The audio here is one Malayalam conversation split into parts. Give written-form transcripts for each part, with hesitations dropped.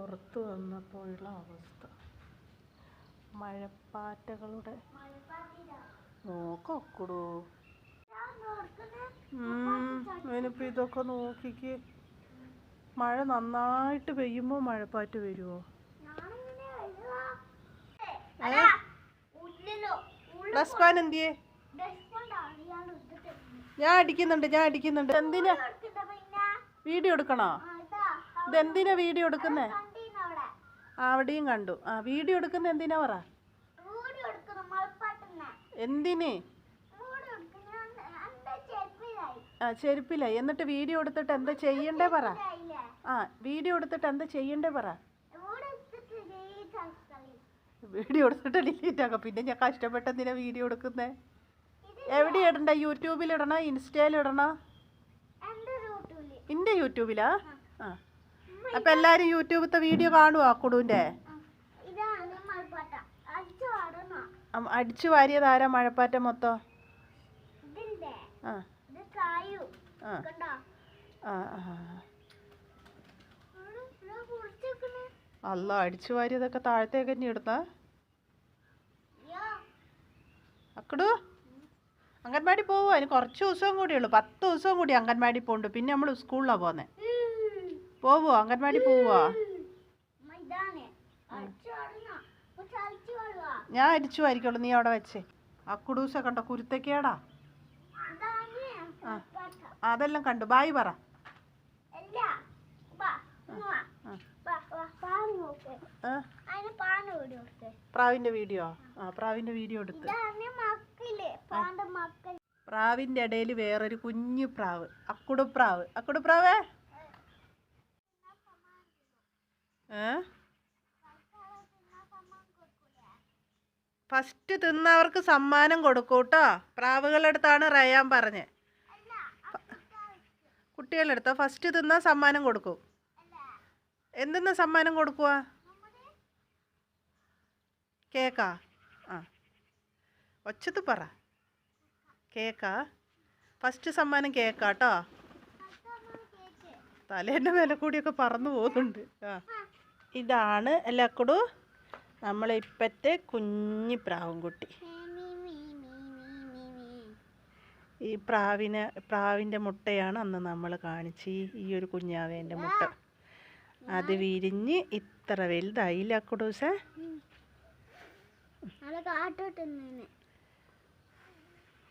പുറത്തു വന്നപ്പോഴുള്ള അവസ്ഥ. മഴപ്പാറ്റകളുടെ നോക്കോക്കടൂ. അതിനിപ്പോൾ ഇതൊക്കെ നോക്കിക്ക്. മഴ നന്നായിട്ട് പെയ്യുമ്പോൾ മഴപ്പാറ്റ് വരുമോ? ഡസ്പാൻ എന്തിയേ? ഞാൻ അടിക്കുന്നുണ്ട്. എന്തിനാ വീഡിയോ എടുക്കണോ? ഇതെന്തിനാ വീഡിയോ എടുക്കുന്നേ? അവിടെയും കണ്ടു. വീഡിയോ എടുക്കുന്ന എന്തിനാ പറ. എന്തിന്? ചെരുപ്പിലായി. എന്നിട്ട് വീഡിയോ എടുത്തിട്ട് എന്താ ചെയ്യണ്ടേ പറ. വീഡിയോ എടുത്തിട്ട് എന്താ ചെയ്യണ്ടേ പറ. വീഡിയോ എടുത്തിട്ട് ഡിലീറ്റ് ആക്കാം. പിന്നെ ഞാൻ കഷ്ടപ്പെട്ട് എന്തിനാ വീഡിയോ എടുക്കുന്നേ? എവിടെ ഇടണ്ട? യൂട്യൂബിലിടണോ ഇൻസ്റ്റയിലിടണോ? എൻ്റെ യൂട്യൂബിലാ? അപ്പം എല്ലാവരും യൂട്യൂബിലത്തെ വീഡിയോ കാണുമോ അക്കുടൂൻ്റെ? അടിച്ചു വാരിയത് ആരാ മഴപ്പാറ്റ മൊത്തം? അല്ല, അടിച്ചു വാരിയതൊക്കെ താഴത്തേക്ക് തന്നെ ഇടുന്ന അക്കടു. അംഗൻവാടി പോവുക. അതിന് കുറച്ച് ദിവസവും കൂടിയുള്ളൂ. 10 ദിവസവും കൂടി അംഗൻവാടി പോകുന്നുണ്ട്. പിന്നെ നമ്മൾ സ്കൂളിലാണ് പോകുന്നത്. പോവോ? അംഗൻവാടി പോവുക? ഞാൻ അടിച്ചു വാരിക്കുള്ളൂ. നീ അവിടെ വെച്ചേ. അക്കുടൂസ കണ്ടോ കുരുത്തക്കേടാ. അതെല്ലാം കണ്ടു. ബായ് പറ. പ്രാവിന്റെ വീഡിയോ? പ്രാവിന്റെ വീഡിയോ എടുത്ത്. പ്രാവിന്റെ ഇടയിൽ വേറൊരു കുഞ്ഞു പ്രാവ്. അക്കുടുപ്രാവേ. ഫസ്റ്റ് തിന്നവർക്ക് സമ്മാനം കൊടുക്കൂട്ടോ. പ്രാവുകളുടെ അടുത്താണ് റയാൻ പറഞ്ഞ്. കുട്ടികളുടെ അടുത്തോ? ഫസ്റ്റ് തിന്നാ സമ്മാനം കൊടുക്കും. എന്തെന്നാ സമ്മാനം കൊടുക്കുക? കേക്കാ? ഒച്ചത്ത് പറ. കേക്കാ? ഫസ്റ്റ് സമ്മാനം കേക്കാട്ടോ. തലേൻ്റെ മേലെ കൂടിയൊക്കെ പറന്നു പോകുന്നുണ്ട്. ഇതാണ് എല്ലാക്കടു നമ്മളിപ്പത്തെ കുഞ്ഞി പ്രാവുംകുട്ടി. ഈ പ്രാവിൻ്റെ മുട്ടയാണ് അന്ന് നമ്മൾ കാണിച്ച്. ഈ ഒരു കുഞ്ഞാവേൻ്റെ മുട്ട. അത് വിരിഞ്ഞ് ഇത്ര വലുതായില്ല അക്കുടൂസേ?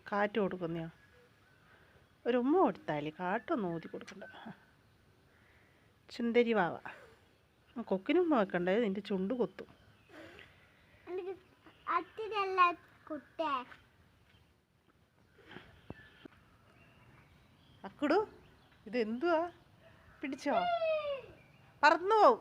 കാറ്റ് കൊടുക്കുന്നയോ? ഒരു ഉമ്മ കൊടുത്താലേ. കാട്ടൊന്നും ഊതി കൊടുക്കണ്ട. ചുന്തരി വാവ. കൊക്കിനുമ്മ വെക്കണ്ടേ? നിന്റെ ചുണ്ട് കൊത്തും. അക്കുടു ഇതെന്തുവാ? പിടിച്ചോ? പറന്നു പോവും.